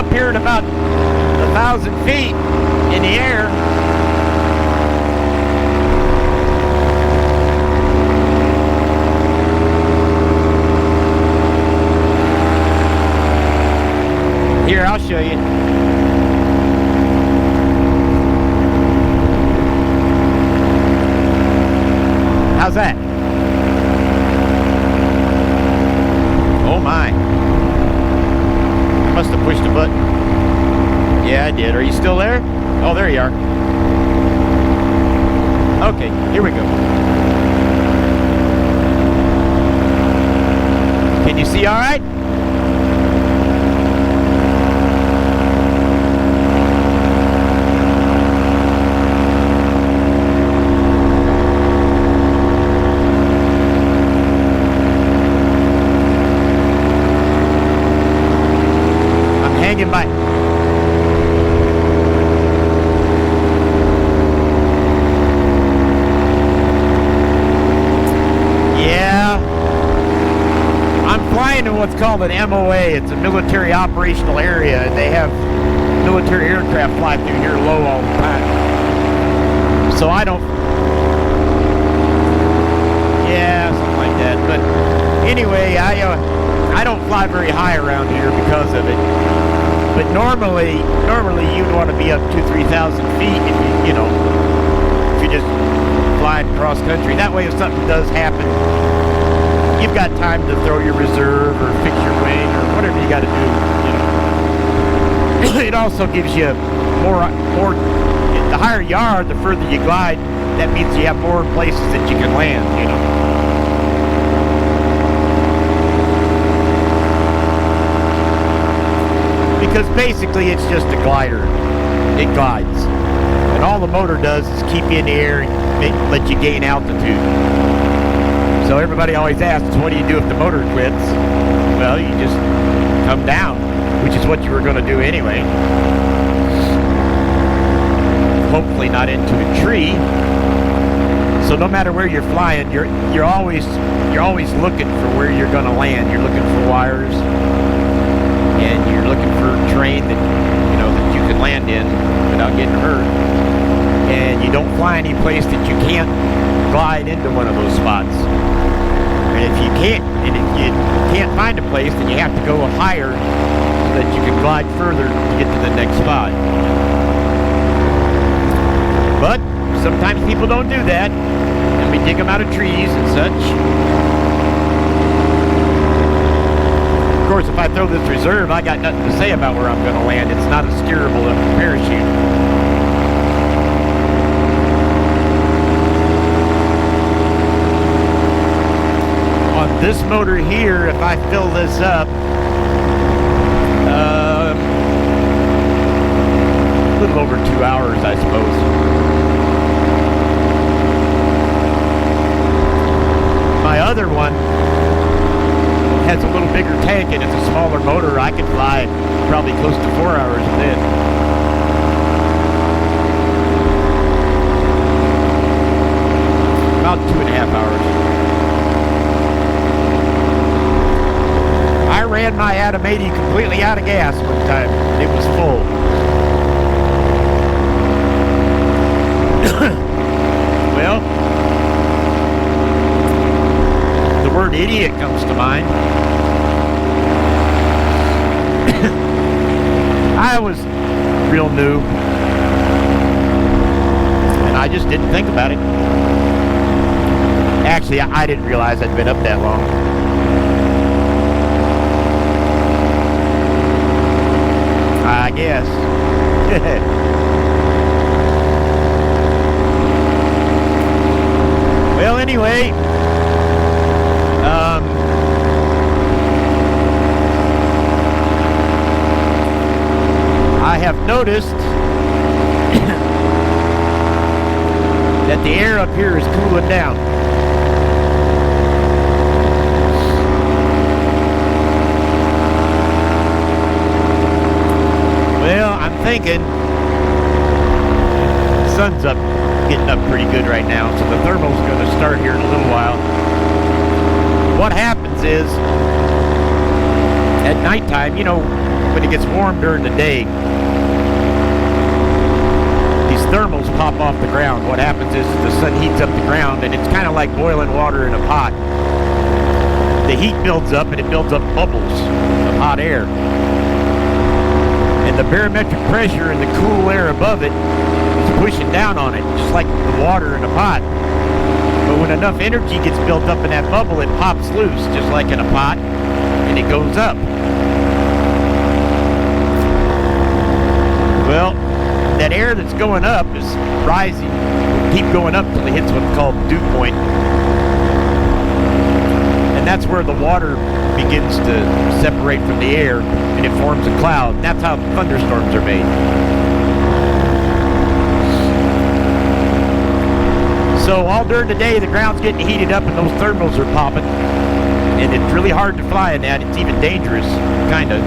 up here at about 1,000 feet in the air. Here, I'll show you. How's that? Oh my. Must have pushed a button. Yeah, I did. Are you still there? Oh, there you are. Okay, here we go. Can you see all right? By. Yeah, I'm flying in what's called an MOA. It's a military operational area, and they have military aircraft fly through here low all the time. So I don't. Yeah, something like that. But anyway, I don't fly very high around here because of it. But normally you'd want to be up 2,000-3,000 feet if you just flying cross country. That way, if something does happen, you've got time to throw your reserve or fix your wing or whatever you got to do. It also gives you more. The higher you are, the further you glide. That means you have more places that you can land. Because basically it's just a glider. It glides. And all the motor does is keep you in the air and let you gain altitude. So everybody always asks, what do you do if the motor quits? Well, you just come down, which is what you were going to do anyway. Hopefully not into a tree. So no matter where you're flying, you're always looking for where you're going to land. You're looking for wires. And you're looking for terrain that that you can land in without getting hurt. And you don't fly any place that you can't glide into one of those spots. And if you can't find a place, then you have to go higher so that you can glide further to get to the next spot. But sometimes people don't do that, and we dig them out of trees and such. Of course, if I throw this reserve, I got nothing to say about where I'm going to land. It's not a steerable parachute. On this motor here, if I fill this up, a little over 2 hours, I suppose. My other one has a little bigger tank and it's a smaller motor. I can fly probably close to 4 hours with it. About 2.5 hours. I ran my Atom 80 completely out of gas one time. It was full. Well, the word idiot comes to mind. I was real new, and I just didn't think about it. Actually, I didn't realize I'd been up that long. I guess. Well, anyway, I have noticed that the air up here is cooling down. Well, I'm thinking the sun's getting up pretty good right now, so the thermal's going to start here in a little while. What happens is, at nighttime, when it gets warm during the day, these thermals pop off the ground. What happens is the sun heats up the ground, and it's kind of like boiling water in a pot. The heat builds up, and it builds up bubbles of hot air. And the barometric pressure and the cool air above it is pushing down on it, just like the water in a pot. But when enough energy gets built up in that bubble, it pops loose, just like in a pot, and it goes up. Well, that air that's going up is rising, keep going up till it hits what's called dew point. And that's where the water begins to separate from the air, and it forms a cloud. And that's how thunderstorms are made. So all during the day, the ground's getting heated up and those thermals are popping. And it's really hard to fly in that. It's even dangerous, kind of.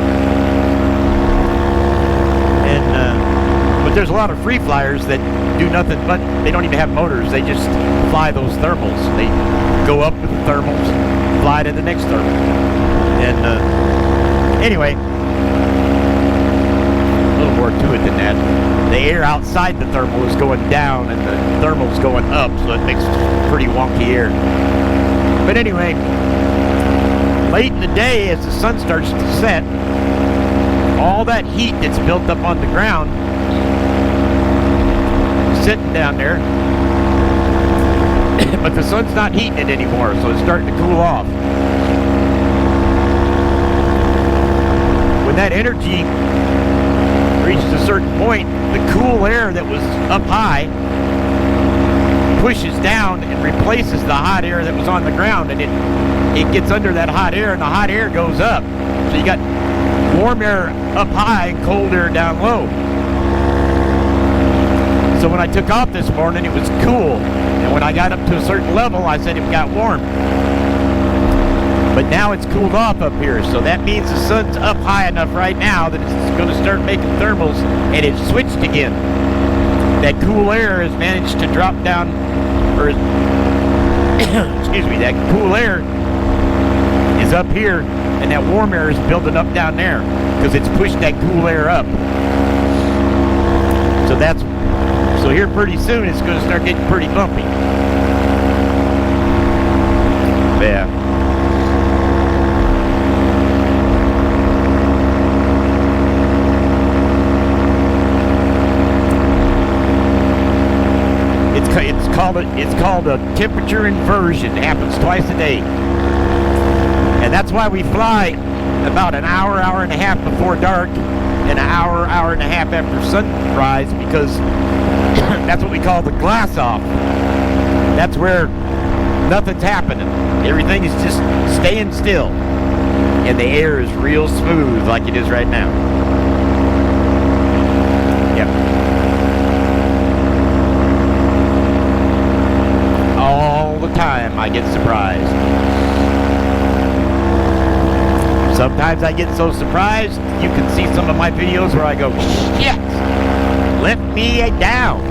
But there's a lot of free flyers that do nothing but, they don't even have motors. They just fly those thermals. They go up with the thermals, fly to the next thermal. And anyway, a little more to it than that. The air outside the thermal is going down and the thermal's going up, so it makes pretty wonky air. But anyway, late in the day, as the sun starts to set, all that heat that's built up on the ground is sitting down there, but the sun's not heating it anymore, so it's starting to cool off. When that energy reaches a certain point, the cool air that was up high pushes down and replaces the hot air that was on the ground, and it gets under that hot air, and the hot air goes up. So you got warm air up high and cold air down low. So when I took off this morning, it was cool, and when I got up to a certain level, I said it got warm. But now it's cooled off up here, so that means the sun's up high enough right now that it's going to start making thermals, and it's switched again. That cool air has managed to drop down, or excuse me, that cool air is up here, and that warm air is building up down there because it's pushed that cool air up. So here pretty soon it's going to start getting pretty bumpy. Yeah. It's called a temperature inversion. It happens twice a day. And that's why we fly about an hour, hour and a half before dark, and an hour, hour and a half after sunrise, because that's what we call the glass off. That's where nothing's happening. Everything is just staying still. And the air is real smooth like it is right now. Yep. All the time I get surprised. Sometimes I get so surprised, you can see some of my videos where I go, shit, let me down.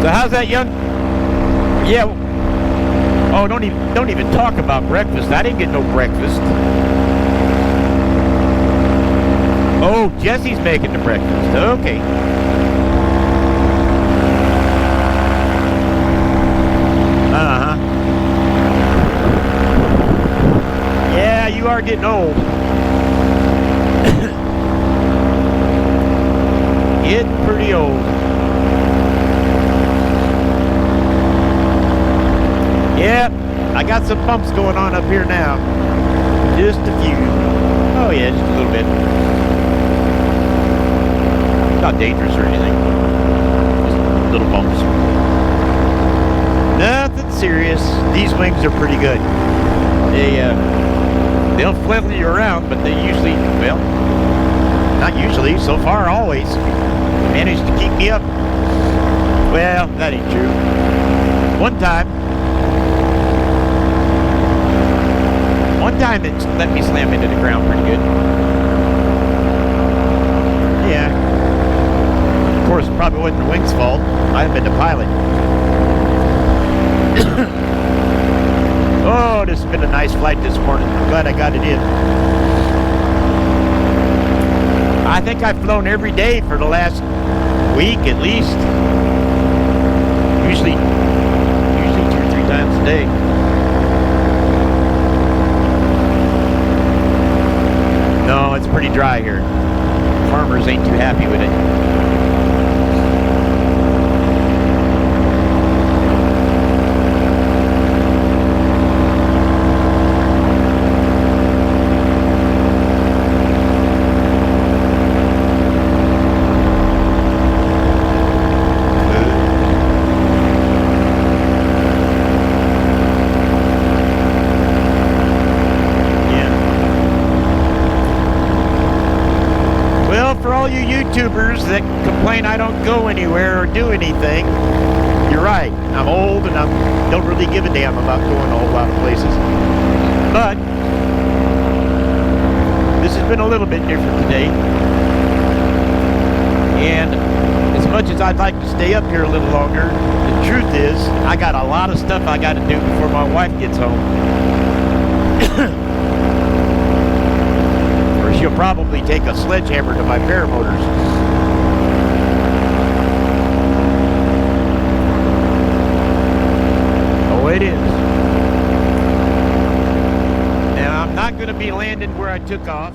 So how's that, young? Yeah. Oh, don't even talk about breakfast. I didn't get no breakfast. Oh, Jesse's making the breakfast. Okay. Uh-huh. Yeah, you are getting old. Getting pretty old. Yep, I got some bumps going on up here now. Just a few. Oh yeah, just a little bit. Not dangerous or anything. Just little bumps. Nothing serious. These wings are pretty good. They'll flail you around, but they usually, well, not usually, so far always, manage to keep me up. Well, that ain't true. One time it let me slam into the ground pretty good. Yeah. Of course, it probably wasn't the wing's fault. I haven't been the pilot. Oh, this has been a nice flight this morning. I'm glad I got it in. I think I've flown every day for the last week at least. Usually 2 or 3 times a day. No, it's pretty dry here. Farmers ain't too happy with it. All you YouTubers that complain I don't go anywhere or do anything, you're right. I'm old and I don't really give a damn about going a whole lot of places. But this has been a little bit different today. And as much as I'd like to stay up here a little longer, the truth is I got a lot of stuff I got to do before my wife gets home. She'll probably take a sledgehammer to my paramotors. Oh, it is. Now, I'm not going to be landing where I took off.